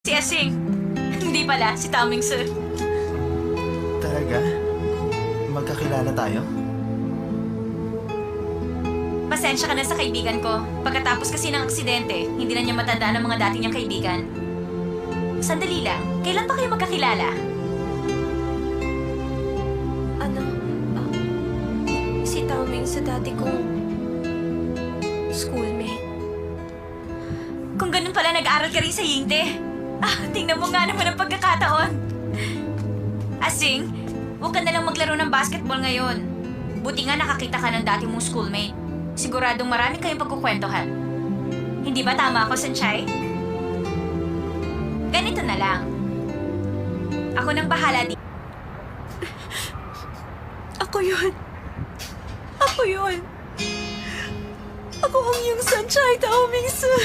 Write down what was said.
Si Asing. Hindi pala, si Taming Sir. Talaga? Magkakilala tayo? Pasensya ka na sa kaibigan ko. Pagkatapos kasi ng aksidente, hindi na niya matandaan ang mga dati niyang kaibigan. Sandali lang, kailan pa kayo magkakilala? Si Taming sa dati kong schoolmate. Kung ganun pala, nag-aral ka rin sa Yingte. Tingnan mo nga naman ang pagkakataon. Asing, huwag ka na lang maglaro ng basketball ngayon. Buti nga nakakita ka ng dati mong schoolmate. Siguradong marami kayong pagkukwentuhan. Hindi ba tama ako, Sanchay? Ganito na lang. Ako nang bahala di... Ako yun. Ako yun. Ako ang iyong Sanchay, Taming Sir.